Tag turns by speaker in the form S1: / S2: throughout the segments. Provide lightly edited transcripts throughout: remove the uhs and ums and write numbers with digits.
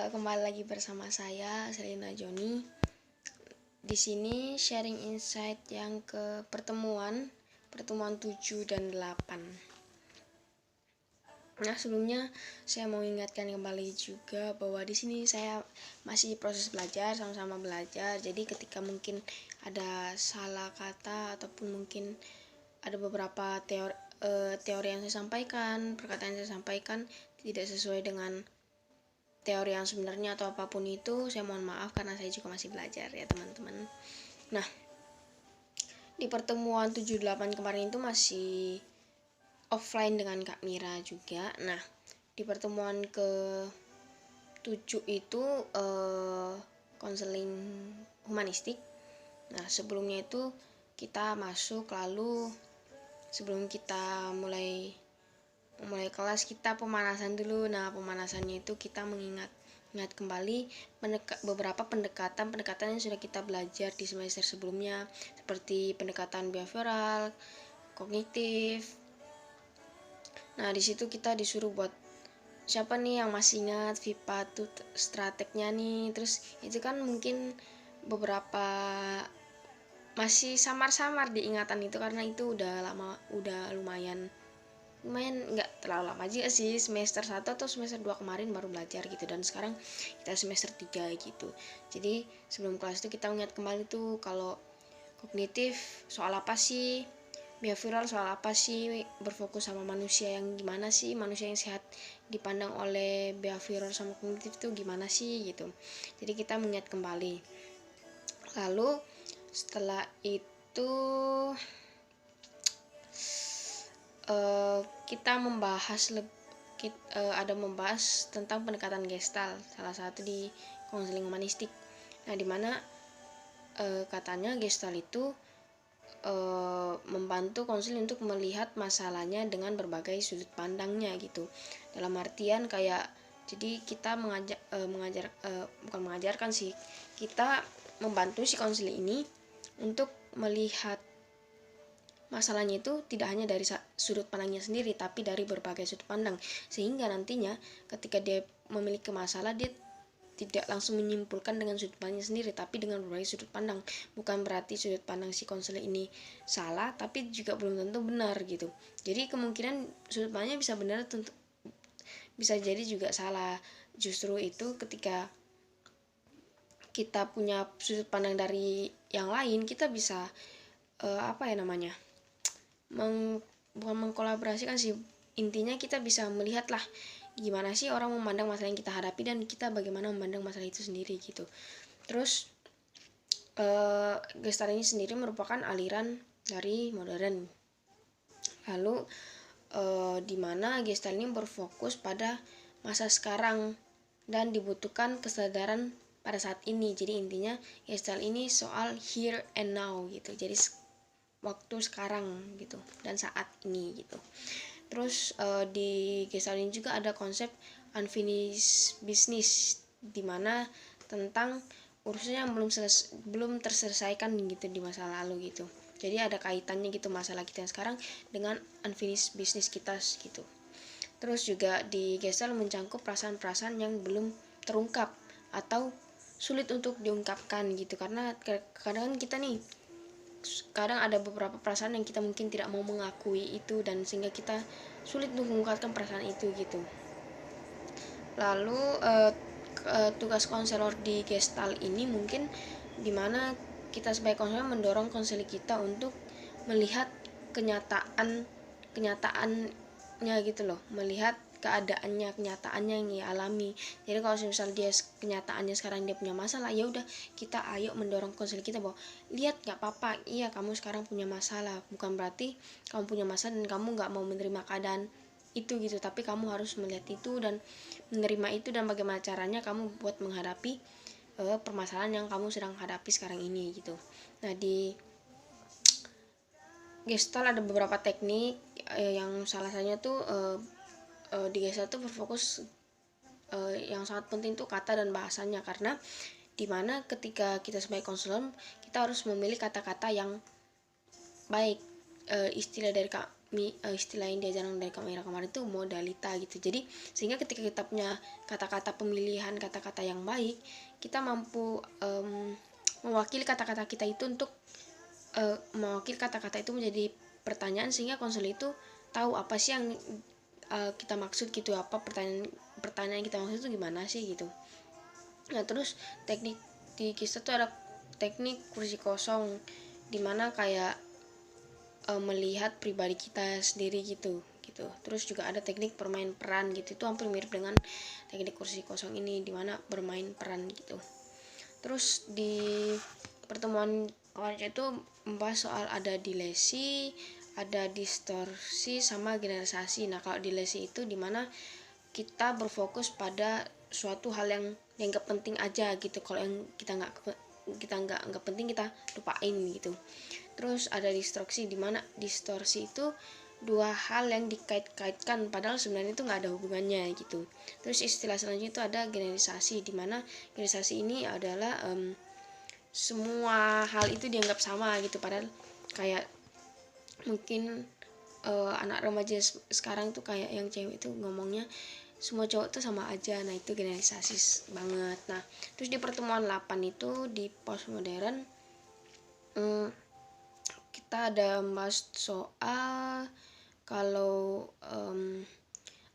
S1: Kembali lagi bersama saya Selina Joni. Di sini sharing insight yang ke pertemuan 7 dan 8. Nah, sebelumnya saya mau ingatkan kembali juga bahwa di sini saya masih proses belajar, sama-sama belajar. Jadi ketika mungkin ada salah kata ataupun mungkin ada beberapa teori yang saya sampaikan, perkataan yang saya sampaikan tidak sesuai dengan teori yang sebenarnya atau apapun itu, saya mohon maaf karena saya juga masih belajar ya teman-teman. Nah, di pertemuan 7-8 kemarin itu masih offline dengan Kak Mira juga. Nah, di pertemuan ke 7 itu konseling humanistik. Nah, sebelumnya itu kita masuk, lalu sebelum kita mulai kelas kita pemanasan dulu. Nah, pemanasannya itu kita mengingat kembali beberapa pendekatan yang sudah kita belajar di semester sebelumnya, seperti pendekatan behavioral, kognitif. Nah, di situ kita disuruh buat siapa nih yang masih ingat VIPA tuh strategnya nih. Terus itu kan mungkin beberapa masih samar-samar diingatan itu karena itu udah lama, udah lumayan nggak terlalu lama juga sih, semester 1 atau semester 2 kemarin baru belajar gitu, dan sekarang kita semester 3 gitu. Jadi sebelum kelas itu kita ingat kembali tuh kalau kognitif soal apa sih, behavioral soal apa sih, berfokus sama manusia yang gimana sih, manusia yang sehat dipandang oleh behavioral sama kognitif tuh gimana sih gitu. Jadi kita mengingat kembali. Lalu setelah itu kita membahas tentang pendekatan Gestalt, salah satu di konseling humanistik. Nah, dimana katanya Gestalt itu membantu konseling untuk melihat masalahnya dengan berbagai sudut pandangnya gitu. Dalam artian kayak, jadi kita bukan mengajarkan sih, kita membantu si konseling ini untuk melihat masalahnya itu tidak hanya dari sudut pandangnya sendiri, tapi dari berbagai sudut pandang, sehingga nantinya ketika dia memiliki masalah, dia tidak langsung menyimpulkan dengan sudut pandangnya sendiri, tapi dengan berbagai sudut pandang. Bukan berarti sudut pandang si konselor ini salah, tapi juga belum tentu benar gitu. Jadi kemungkinan sudut pandangnya bisa benar, tentu bisa jadi juga salah. Justru itu ketika kita punya sudut pandang dari yang lain, kita bisa bukan mengkolaborasikan sih, intinya kita bisa melihat lah gimana sih orang memandang masalah yang kita hadapi dan kita bagaimana memandang masalah itu sendiri gitu. Terus Gestalt ini sendiri merupakan aliran dari modern. Lalu dimana Gestalt ini berfokus pada masa sekarang dan dibutuhkan kesadaran pada saat ini. Jadi intinya Gestalt ini soal here and now gitu. Jadi waktu sekarang gitu dan saat ini gitu. Terus di Gestalt ini juga ada konsep unfinished business, dimana tentang urusan yang belum terselesaikan gitu di masa lalu gitu. Jadi ada kaitannya gitu masalah kita yang sekarang dengan unfinished business kita gitu. Terus juga di Gestalt mencangkup perasaan-perasaan yang belum terungkap atau sulit untuk diungkapkan gitu, karena kadang kita nih kadang ada beberapa perasaan yang kita mungkin tidak mau mengakui itu, dan sehingga kita sulit untuk mengungkapkan perasaan itu gitu. Lalu tugas konselor di Gestalt ini mungkin dimana kita sebagai konselor mendorong konseling kita untuk melihat kenyataannya gitu loh, melihat kenyataannya yang dia alami. Jadi kalau misalnya dia kenyataannya sekarang dia punya masalah, ya udah kita ayo mendorong konseling kita bahwa lihat, nggak apa-apa, iya kamu sekarang punya masalah, bukan berarti kamu punya masalah dan kamu nggak mau menerima keadaan itu gitu, tapi kamu harus melihat itu dan menerima itu, dan bagaimana caranya kamu buat menghadapi permasalahan yang kamu sedang hadapi sekarang ini gitu. Nah, di Gestalt ada beberapa teknik yang salah satunya tuh di Gestalt tuh berfokus yang sangat penting tuh kata dan bahasanya, karena dimana ketika kita sebagai konselor kita harus memilih kata-kata yang baik. Istilah dari istilah yang diajarkan dari kemarin itu modalita gitu. Jadi sehingga ketika kita punya kata-kata pemilihan kata-kata yang baik, kita mampu mewakili kata-kata kita itu untuk mewakili kata-kata itu menjadi pertanyaan, sehingga konselor itu tahu apa sih yang kita maksud gitu, apa pertanyaan yang kita maksud itu gimana sih gitu. Nah terus teknik di KISTA tuh ada teknik kursi kosong, dimana kayak melihat pribadi kita sendiri gitu. Terus juga ada teknik bermain peran gitu, itu hampir mirip dengan teknik kursi kosong ini, dimana bermain peran gitu. Terus di pertemuan awalnya itu membahas soal ada dilesi, ada distorsi, sama generalisasi. Nah kalau dilesi itu dimana kita berfokus pada suatu hal yang dianggap penting aja gitu, kalau yang kita nggak penting kita lupain gitu. Terus ada distorsi, dimana distorsi itu dua hal yang dikait-kaitkan padahal sebenarnya itu nggak ada hubungannya gitu. Terus istilah selanjutnya itu ada generalisasi, dimana generalisasi ini adalah semua hal itu dianggap sama gitu, padahal kayak mungkin anak remaja sekarang tuh kayak yang cewek itu ngomongnya semua cowok tuh sama aja. Nah itu generalisasi banget. Nah terus di pertemuan 8 itu di postmodern kita ada bahas soal kalau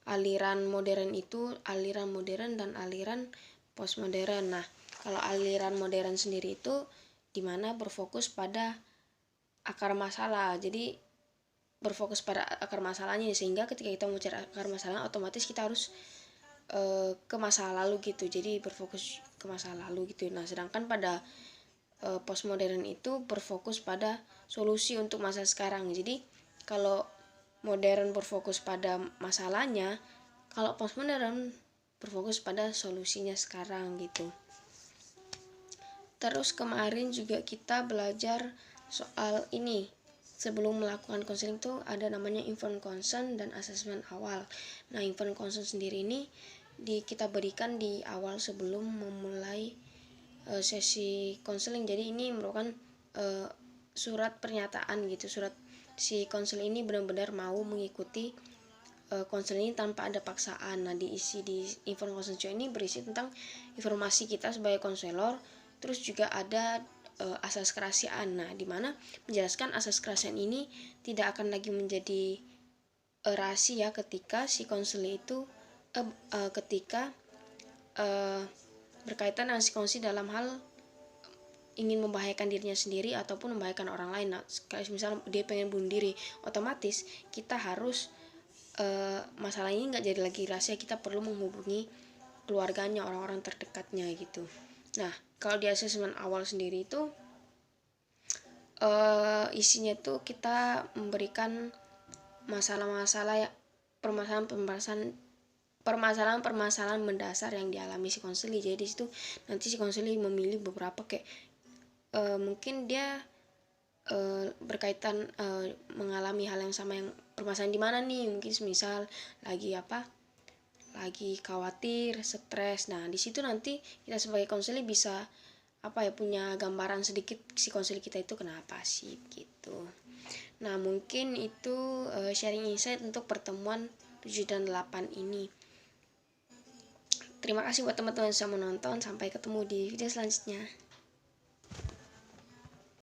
S1: aliran modern itu aliran modern dan aliran postmodern. Nah kalau aliran modern sendiri itu dimana berfokus pada akar masalah, jadi berfokus pada akar masalahnya, sehingga ketika kita mencari akar masalah otomatis kita harus ke masa lalu gitu, jadi berfokus ke masa lalu gitu. Nah sedangkan pada postmodern itu berfokus pada solusi untuk masa sekarang. Jadi kalau modern berfokus pada masalahnya, kalau postmodern berfokus pada solusinya sekarang gitu. Terus kemarin juga kita belajar soal ini, sebelum melakukan konseling tuh ada namanya informed consent dan assessment awal. Nah informed consent sendiri ini kita berikan di awal sebelum memulai sesi konseling. Jadi ini merupakan surat pernyataan gitu, surat si konseling ini benar-benar mau mengikuti konseling ini tanpa ada paksaan. Nah diisi di informed consent ini berisi tentang informasi kita sebagai konselor, terus juga ada asas kerahasiaan. Nah dimana menjelaskan asas kerahasiaan ini tidak akan lagi menjadi rahasia ketika si konseling itu ketika berkaitan dengan si konseling dalam hal ingin membahayakan dirinya sendiri ataupun membahayakan orang lain. Nah, misalnya dia pengen bunuh diri, otomatis kita harus masalah ini nggak jadi lagi rahasia, kita perlu menghubungi keluarganya, orang-orang terdekatnya gitu. Nah kalau di asesmen awal sendiri itu isinya tuh kita memberikan masalah-masalah, permasalahan mendasar yang dialami si konseli. Jadi di situ nanti si konseli memilih beberapa kayak mungkin dia berkaitan mengalami hal yang sama, yang permasalahan di mana nih, mungkin misal lagi khawatir, stres. Nah di situ nanti kita sebagai konseli bisa punya gambaran sedikit si konseli kita itu kenapa sih gitu. Nah mungkin itu sharing insight untuk pertemuan 7 dan 8 ini. Terima kasih buat teman-teman yang sudah menonton. Sampai ketemu di video selanjutnya.